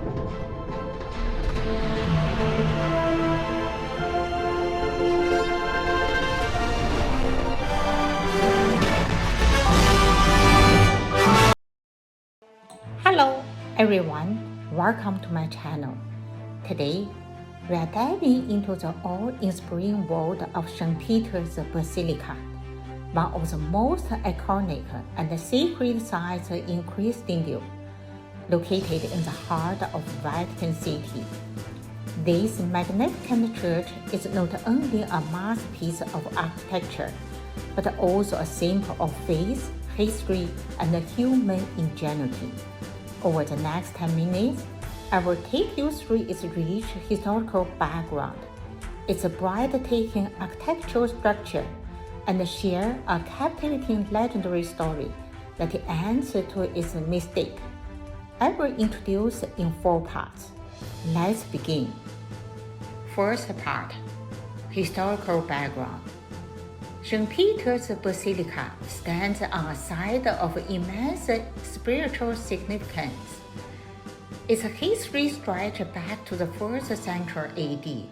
Hello everyone, welcome to my channel. Today, we are diving into the awe-inspiring world of St. Peter's Basilica, one of the most iconic and sacred sites in Christendom, located in the heart of Vatican City. This magnificent church is not only a masterpiece of architecture, but also a symbol of faith, history, and human ingenuity. Over the next 10 minutes, I will take you through its rich historical background, its breathtaking architectural structure, and share a captivating legendary story that ends to its mystique. I will introduce in 4 parts. Let's begin. First part, historical background. St. Peter's Basilica stands on a site of immense spiritual significance. Its history stretches back to the 1st century AD,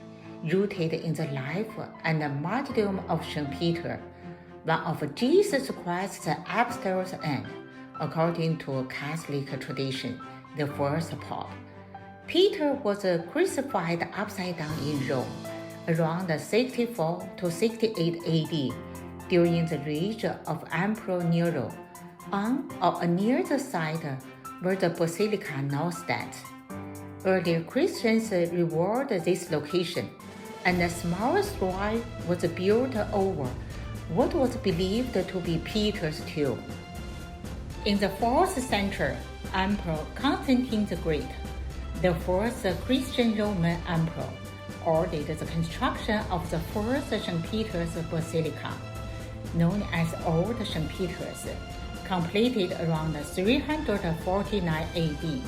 rooted in the life and the martyrdom of St. Peter, one of Jesus Christ's apostles and, according to Catholic tradition, the first pope. Peter was crucified upside down in Rome around 64 to 68 AD during the reign of Emperor Nero, on or near the site where the basilica now stands. Early Christians revered this location, and a small shrine was built over what was believed to be Peter's tomb. In the 4th century, Emperor Constantine the Great, the first Christian Roman emperor, ordered the construction of the first St. Peter's Basilica, known as Old St. Peter's, completed around 349 AD.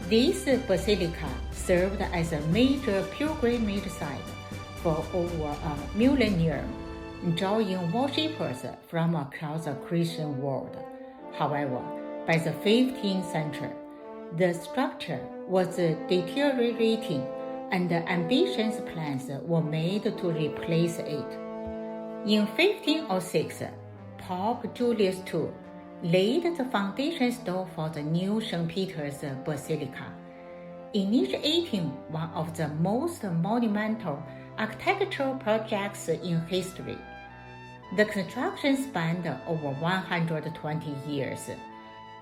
This basilica served as a major pilgrimage site for over a millennium, drawing worshippers from across the Christian world. However, by the 15th century, the structure was deteriorating and ambitious plans were made to replace it. In 1506, Pope Julius II laid the foundation stone for the new St. Peter's Basilica, initiating one of the most monumental architectural projects in history. The construction spanned over 120 years,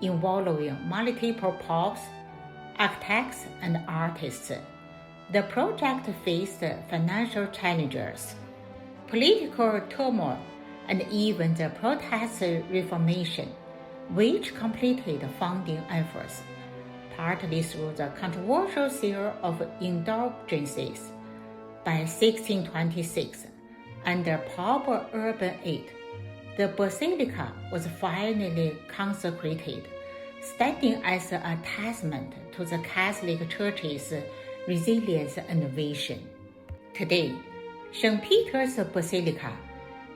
involving multiple popes, architects, and artists. The project faced financial challenges, political turmoil, and even the Protestant Reformation, which completed funding efforts, partly through the controversial sale of indulgences. By 1626, under Pope Urban VIII, the basilica was finally consecrated, standing as a testament to the Catholic Church's resilience and vision. Today, St. Peter's Basilica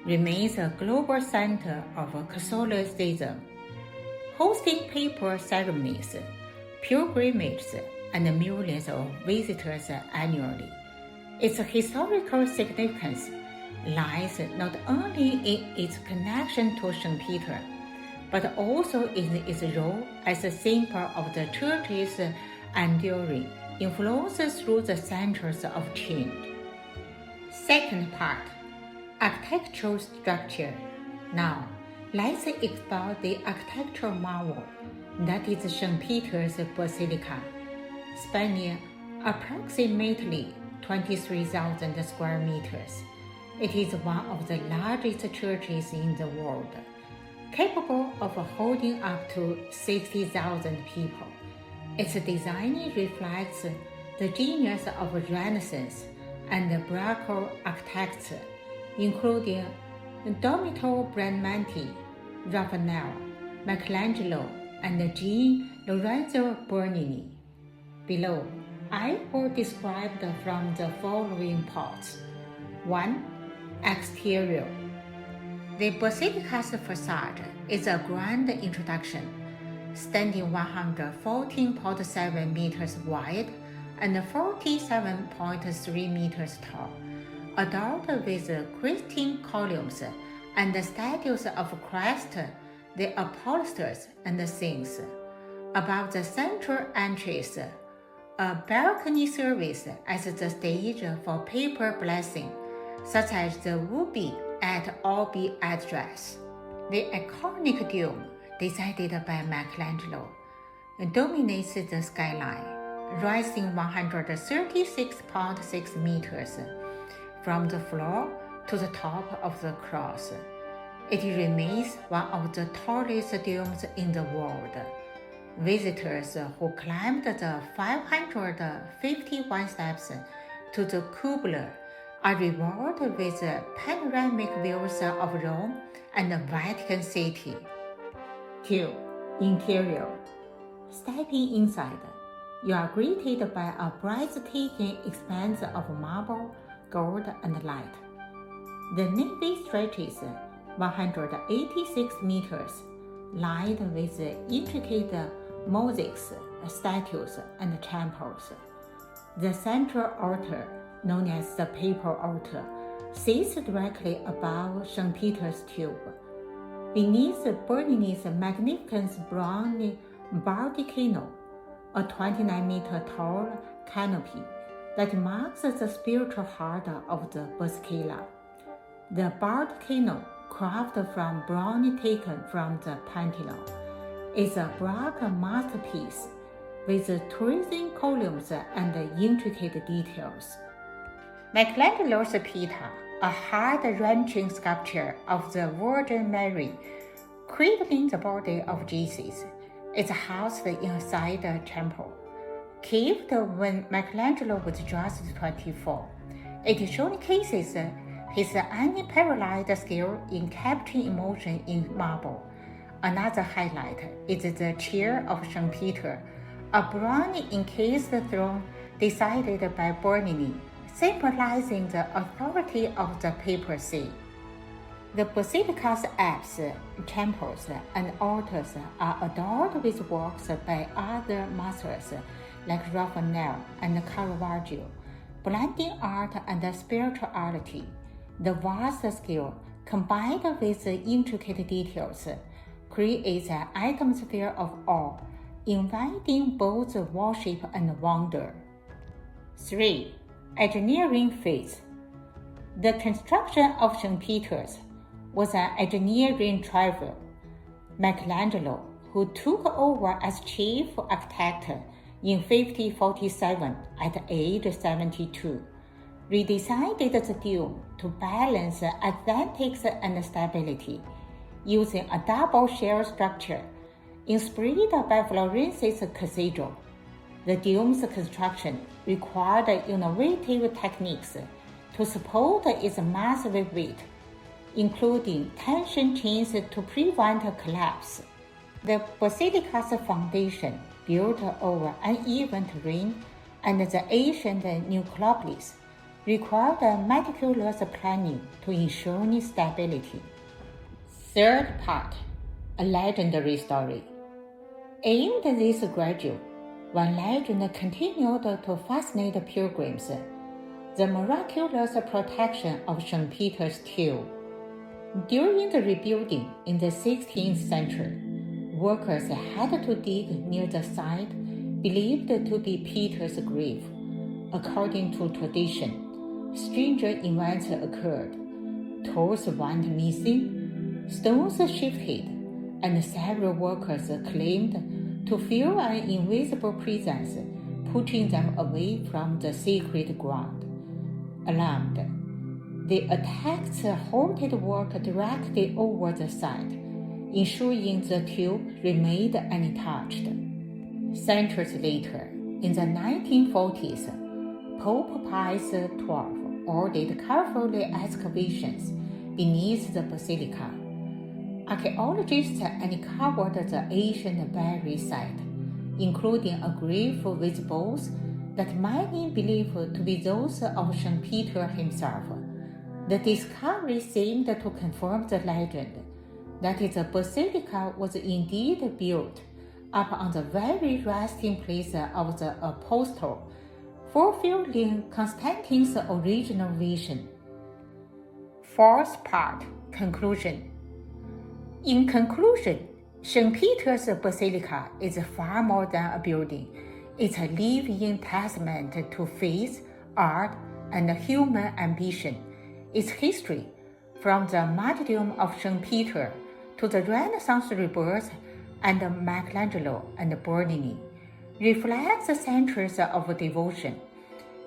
remains a global center of Catholicism, hosting papal ceremonies, pilgrimages, and millions of visitors annually. Its historical significance lies not only in its connection to St. Peter, but also in its role as a symbol of the Church's enduring influence through the centuries of change. Second part, architectural structure. Now, let's explore the architectural marvel that is St. Peter's Basilica. Spanning approximately 23,000 square meters, it is one of the largest churches in the world, capable of holding up to 60,000 people. Its design reflects the genius of Renaissance and Baroque architects, including Domenico Bramante, Raphael, Michelangelo, and Gian Lorenzo Bernini. Below, I will describe from the following parts. 1. Exterior. The basilica's facade is a grand introduction, standing 114.7 meters wide and 47.3 meters tall, adorned with Christine columns and statues of Christ, the apostles, and saints. Above the central entrance, a balcony serves as the stage for papal blessing, such as the would-be at all-be address. The iconic dome, designed by Michelangelo, dominates the skyline, rising 136.6 meters from the floor to the top of the cross. It remains one of the tallest domes in the world. Visitors who climbed the 551 steps to the cupola are rewarded with panoramic views of Rome and the Vatican City. 2. Interior. Stepping inside, you are greeted by a breathtaking expanse of marble, gold, and light. The nave stretches 186 meters, lined with intricate mosaics, statues, and chapels. The central altar, known as the papal altar, sits directly above St. Peter's tube. Beneath Bernini's magnificent bronze Basilica, a 29-meter-tall canopy that marks the spiritual heart of the Basilica. The Basilica, carved from bronze taken from the Pantheon, is a Baroque masterpiece with tourism columns and intricate details. Michelangelo's Pietà, a heart-wrenching sculpture of the Virgin Mary cradling the body of Jesus, is housed inside the temple. Caved when Michelangelo was just 24, it showcases his unparalleled skill in capturing emotion in marble. Another highlight is the Chair of St. Peter, a bronze encased throne designed by Bernini, symbolizing the authority of the papacy. The basilica's apse, chapels, and altars are adorned with works by other masters like Raphael and Caravaggio, blending art and spirituality. The vast scale, combined with intricate details, creates an atmosphere of awe, inviting both worship and wonder. 3. Engineering phase. The construction of St. Peter's was an engineering travail. Michelangelo, who took over as chief architect in 1547 at age 72, redesigned the dome to balance aesthetics and stability, using a double shell structure inspired by Florence's cathedral. The dome's construction required innovative techniques to support its massive weight, including tension chains to prevent collapse. The basilica's foundation, built over uneven terrain and the ancient necropolis, required meticulous planning to ensure stability. Third part, a legendary story. Aimed at this gradual, one legend continued to fascinate pilgrims: the miraculous protection of St. Peter's tomb. During the rebuilding in the 16th century, workers had to dig near the site believed to be Peter's grave. According to tradition, stranger events occurred. Tools went missing, stones shifted, and several workers claimed to feel an invisible presence pushing them away from the sacred ground. Alarmed, the attacks halted work directly over the site, ensuring the tomb remained untouched. Centuries later, in the 1940s, Pope Pius XII ordered careful excavations beneath the basilica. Archaeologists uncovered the ancient burial site, including a grave with bones that many believe to be those of St. Peter himself. The discovery seemed to confirm the legend that the basilica was indeed built up on the very resting place of the apostle, fulfilling Constantine's original vision. Fourth part, conclusion. In conclusion, St. Peter's Basilica is far more than a building. It's a living testament to faith, art, and human ambition. Its history, from the martyrdom of St. Peter to the Renaissance rebirth and Michelangelo and Bernini, reflects centuries of devotion.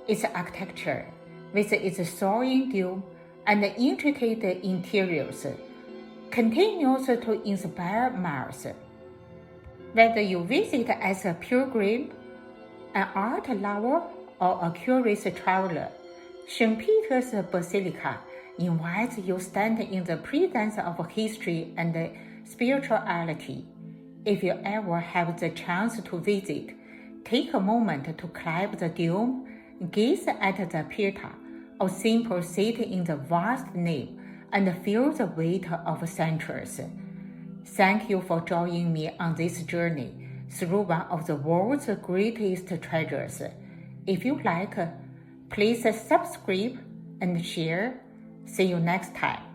Its architecture, with its soaring dome and intricate interiors, continues to inspire minds. Whether you visit as a pilgrim, an art lover, or a curious traveler, St. Peter's Basilica invites you to stand in the presence of history and spirituality. If you ever have the chance to visit, take a moment to climb the dome, gaze at the pieta, or simply sit in the vast nave and feel the weight of centuries. Thank you for joining me on this journey through one of the world's greatest treasures. If you like, please subscribe and share. See you next time.